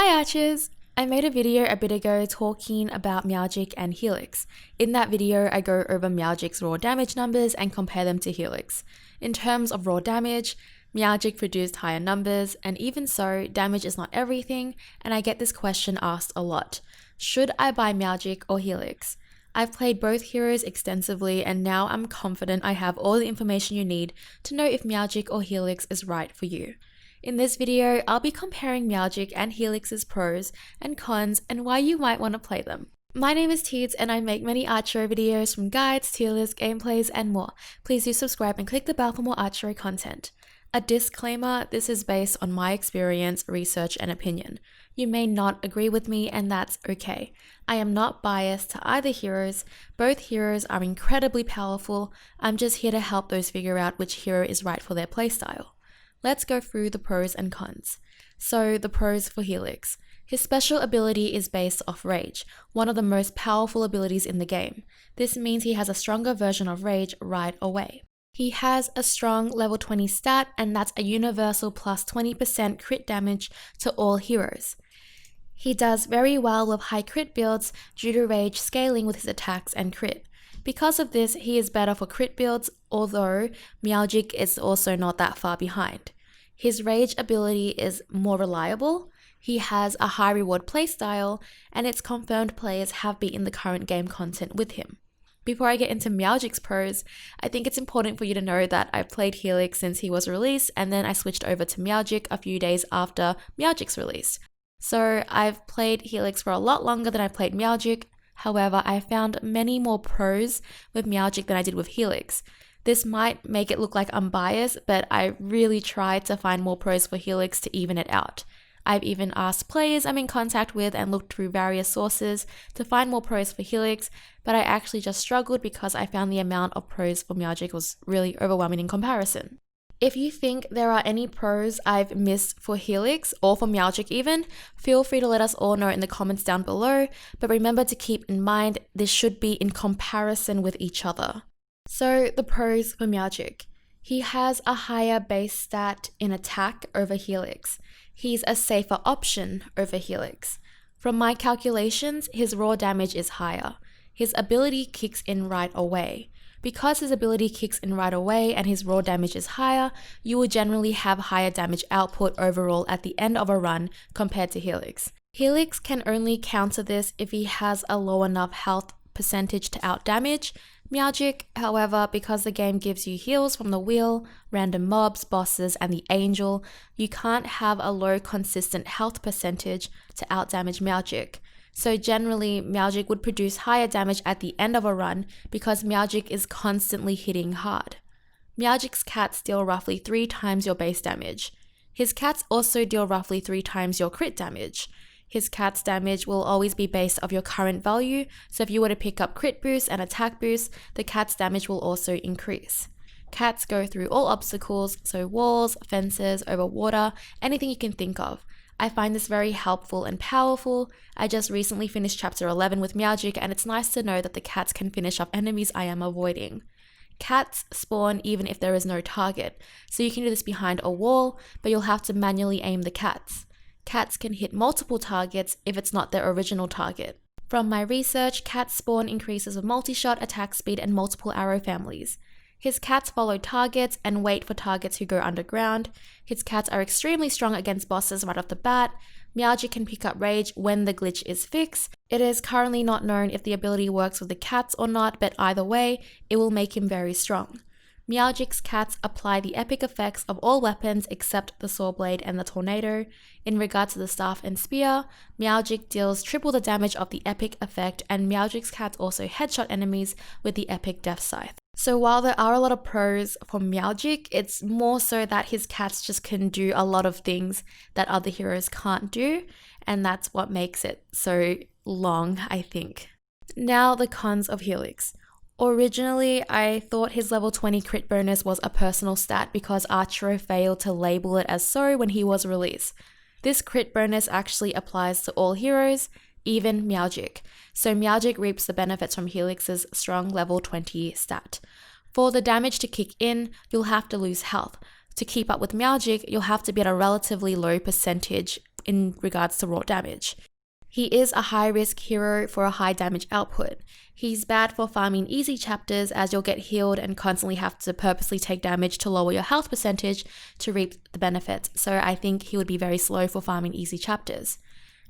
Hi Archers! I made a video a bit ago talking about Meowgik and Helix. In that video, I go over Meowgik's raw damage numbers and compare them to Helix. In terms of raw damage, Meowgik produced higher numbers, and even so, damage is not everything, and I get this question asked a lot. Should I buy Meowgik or Helix? I've played both heroes extensively, and now I'm confident I have all the information you need to know if Meowgik or Helix is right for you. In this video, I'll be comparing Meowgik and Helix's pros and cons and why you might want to play them. My name is Teeds and I make many ARCHERO videos from guides, tier lists, gameplays, and more. Please do subscribe and click the bell for more ARCHERO content. A disclaimer, this is based on my experience, research, and opinion. You may not agree with me and that's okay. I am not biased to either heroes. Both heroes are incredibly powerful. I'm just here to help those figure out which hero is right for their playstyle. Let's go through the pros and cons. So, the pros for Helix. His special ability is based off Rage, one of the most powerful abilities in the game. This means he has a stronger version of Rage right away. He has a strong level 20 stat, and that's a universal plus 20% crit damage to all heroes. He does very well with high crit builds due to Rage scaling with his attacks and crit. Because of this, he is better for crit builds, although Meowgik is also not that far behind. His Rage ability is more reliable, he has a high reward playstyle, and it's confirmed players have beaten the current game content with him. Before I get into Meowgik's pros, I think it's important for you to know that I've played Helix since he was released, and then I switched over to Meowgik a few days after Meowgik's release. So I've played Helix for a lot longer than I played Meowgik. However, I found many more pros with Meowgik than I did with Helix. This might make it look like I'm biased, but I really tried to find more pros for Helix to even it out. I've even asked players I'm in contact with and looked through various sources to find more pros for Helix, but I actually just struggled because I found the amount of pros for Meowgik was really overwhelming in comparison. If you think there are any pros I've missed for Helix, or for Meowgik even, feel free to let us all know in the comments down below, but remember to keep in mind this should be in comparison with each other. So, the pros for Meowgik. He has a higher base stat in attack over Helix. He's a safer option over Helix. From my calculations, his raw damage is higher. His ability kicks in right away. Because his ability kicks in right away and his raw damage is higher, you will generally have higher damage output overall at the end of a run compared to Helix. Helix can only counter this if he has a low enough health percentage to outdamage. Meowgik, however, because the game gives you heals from the wheel, random mobs, bosses, and the angel, you can't have a low consistent health percentage to outdamage Meowgik. So generally, Meowgik would produce higher damage at the end of a run because Meowgik is constantly hitting hard. Meowgik's cats deal roughly 3 times your base damage. His cats also deal roughly 3 times your crit damage. His cat's damage will always be based off your current value, so if you were to pick up crit boost and attack boost, the cat's damage will also increase. Cats go through all obstacles, so walls, fences, over water, anything you can think of. I find this very helpful and powerful. I just recently finished chapter 11 with Meowgik, and it's nice to know that the cats can finish off enemies I am avoiding. Cats spawn even if there is no target, so you can do this behind a wall, but you'll have to manually aim the cats. Cats can hit multiple targets if it's not their original target. From my research, cat spawn increases with multi-shot, attack speed, and multiple arrow families. His cats follow targets and wait for targets who go underground. His cats are extremely strong against bosses right off the bat. Meowgik can pick up Rage when the glitch is fixed. It is currently not known if the ability works with the cats or not, but either way, it will make him very strong. Meowgik's cats apply the epic effects of all weapons except the saw blade and the tornado. In regard to the staff and spear, Meowgik deals triple the damage of the epic effect, and Meowgik's cats also headshot enemies with the epic death scythe. So while there are a lot of pros for Meowgik, it's more so that his cats just can do a lot of things that other heroes can't do, and that's what makes it so long, I think. Now the cons of Helix. Originally, I thought his level 20 crit bonus was a personal stat because ARCHERO failed to label it as so when he was released. This crit bonus actually applies to all heroes, even Meowgik. So Meowgik reaps the benefits from Helix's strong level 20 stat. For the damage to kick in, you'll have to lose health. To keep up with Meowgik, you'll have to be at a relatively low percentage in regards to raw damage. He is a high-risk hero for a high damage output. He's bad for farming easy chapters as you'll get healed and constantly have to purposely take damage to lower your health percentage to reap the benefits, so I think he would be very slow for farming easy chapters.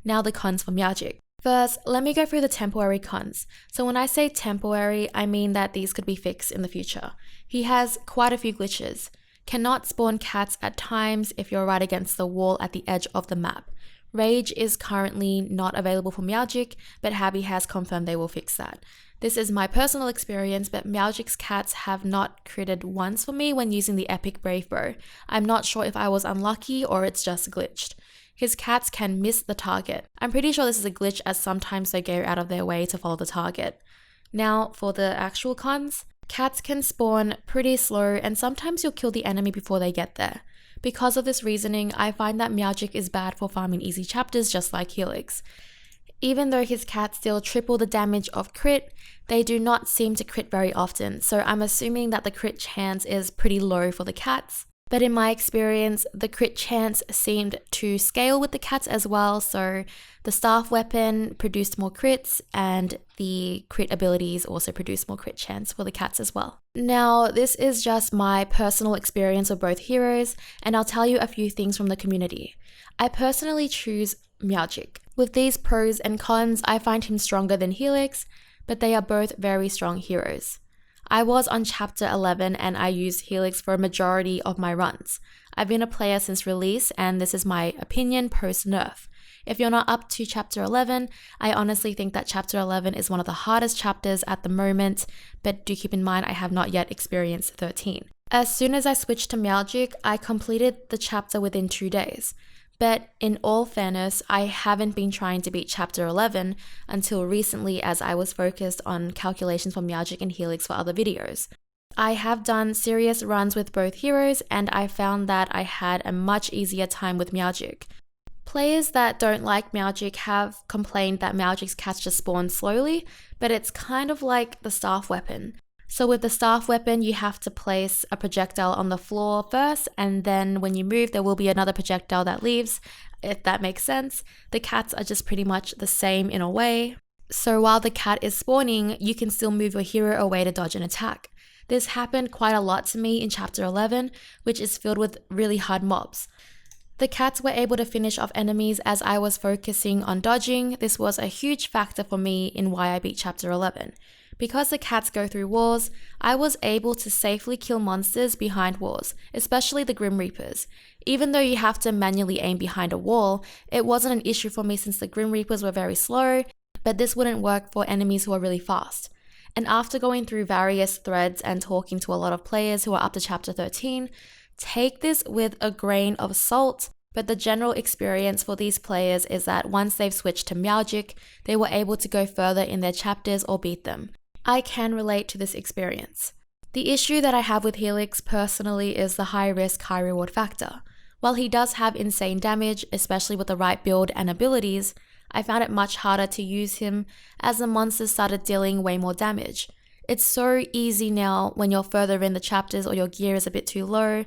Now the cons for Meowgik. First, let me go through the temporary cons. So when I say temporary, I mean that these could be fixed in the future. He has quite a few glitches. Cannot spawn cats at times if you're right against the wall at the edge of the map. Rage is currently not available for Meowgik, but Habby has confirmed they will fix that. This is my personal experience, but Meowgik's cats have not critted once for me when using the epic Brave Bow. I'm not sure if I was unlucky or it's just glitched. His cats can miss the target. I'm pretty sure this is a glitch as sometimes they go out of their way to follow the target. Now for the actual cons. Cats can spawn pretty slow and sometimes you'll kill the enemy before they get there. Because of this reasoning, I find that Meowgik is bad for farming easy chapters just like Helix. Even though his cats deal triple the damage of crit, they do not seem to crit very often, so I'm assuming that the crit chance is pretty low for the cats. But in my experience, the crit chance seemed to scale with the cats as well, so the staff weapon produced more crits and the crit abilities also produced more crit chance for the cats as well. Now, this is just my personal experience of both heroes, and I'll tell you a few things from the community. I personally choose Meowgik. With these pros and cons, I find him stronger than Helix, but they are both very strong heroes. I was on chapter 11 and I used Helix for a majority of my runs. I've been a player since release and this is my opinion post-nerf. If you're not up to chapter 11, I honestly think that chapter 11 is one of the hardest chapters at the moment, but do keep in mind I have not yet experienced 13. As soon as I switched to Meowgik, I completed the chapter within 2 days. But in all fairness, I haven't been trying to beat chapter 11 until recently as I was focused on calculations for Meowgik and Helix for other videos. I have done serious runs with both heroes and I found that I had a much easier time with Meowgik. Players that don't like Meowgik have complained that Meowgik's cats just spawn slowly, but it's kind of like the staff weapon. So with the staff weapon, you have to place a projectile on the floor first, and then when you move, there will be another projectile that leaves, if that makes sense. The cats are just pretty much the same in a way. So while the cat is spawning, you can still move your hero away to dodge an attack. This happened quite a lot to me in chapter 11, which is filled with really hard mobs. The cats were able to finish off enemies as I was focusing on dodging. This was a huge factor for me in why I beat chapter 11. Because the cats go through walls, I was able to safely kill monsters behind walls, especially the Grim Reapers. Even though you have to manually aim behind a wall, it wasn't an issue for me since the Grim Reapers were very slow, but this wouldn't work for enemies who are really fast. And after going through various threads and talking to a lot of players who are up to chapter 13, take this with a grain of salt, but the general experience for these players is that once they've switched to Meowgik, they were able to go further in their chapters or beat them. I can relate to this experience. The issue that I have with Helix personally is the high risk, high reward factor. While he does have insane damage, especially with the right build and abilities, I found it much harder to use him as the monsters started dealing way more damage. It's so easy now when you're further in the chapters or your gear is a bit too low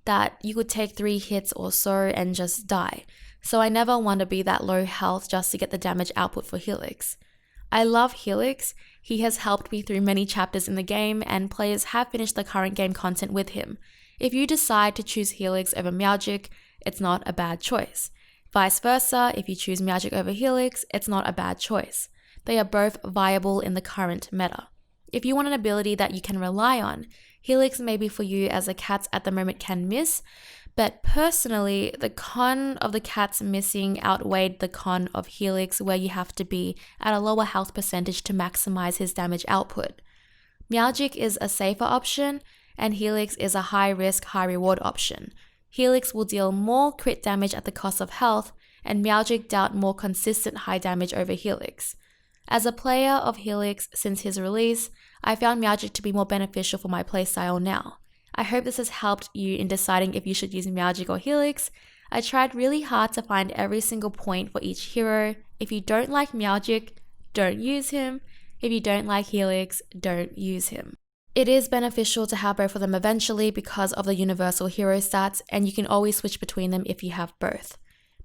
that you could take 3 hits or so and just die. So I never want to be that low health just to get the damage output for Helix. I love Helix. He has helped me through many chapters in the game and players have finished the current game content with him. If you decide to choose Helix over Meowgik, it's not a bad choice. Vice versa, if you choose Meowgik over Helix, it's not a bad choice. They are both viable in the current meta. If you want an ability that you can rely on, Helix may be for you as the cats at the moment can miss, but personally, the con of the cats missing outweighed the con of Helix where you have to be at a lower health percentage to maximize his damage output. Meowgik is a safer option and Helix is a high risk, high reward option. Helix will deal more crit damage at the cost of health and Meowgik dealt more consistent high damage over Helix. As a player of Helix since his release, I found Meowgik to be more beneficial for my playstyle now. I hope this has helped you in deciding if you should use Meowgik or Helix. I tried really hard to find every single point for each hero. If you don't like Meowgik, don't use him. If you don't like Helix, don't use him. It is beneficial to have both of them eventually because of the universal hero stats, and you can always switch between them if you have both.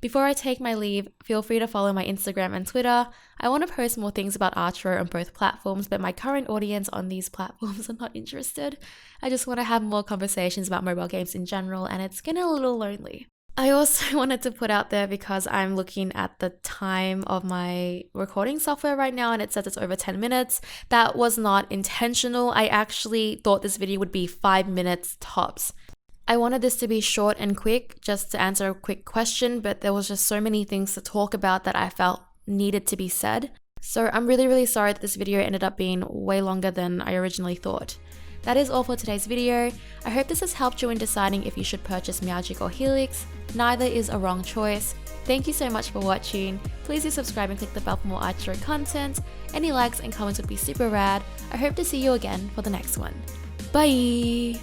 Before I take my leave, feel free to follow my Instagram and Twitter. I want to post more things about ARCHERO on both platforms, but my current audience on these platforms are not interested. I just want to have more conversations about mobile games in general, and it's getting a little lonely. I also wanted to put out there, because I'm looking at the time of my recording software right now and it says it's over 10 minutes. That was not intentional. I actually thought this video would be 5 minutes tops. I wanted this to be short and quick, just to answer a quick question, but there was just so many things to talk about that I felt needed to be said. So I'm really sorry that this video ended up being way longer than I originally thought. That is all for today's video. I hope this has helped you in deciding if you should purchase Meowgik or Helix. Neither is a wrong choice. Thank you so much for watching. Please do subscribe and click the bell for more ARCHERO content. Any likes and comments would be super rad. I hope to see you again for the next one. Bye!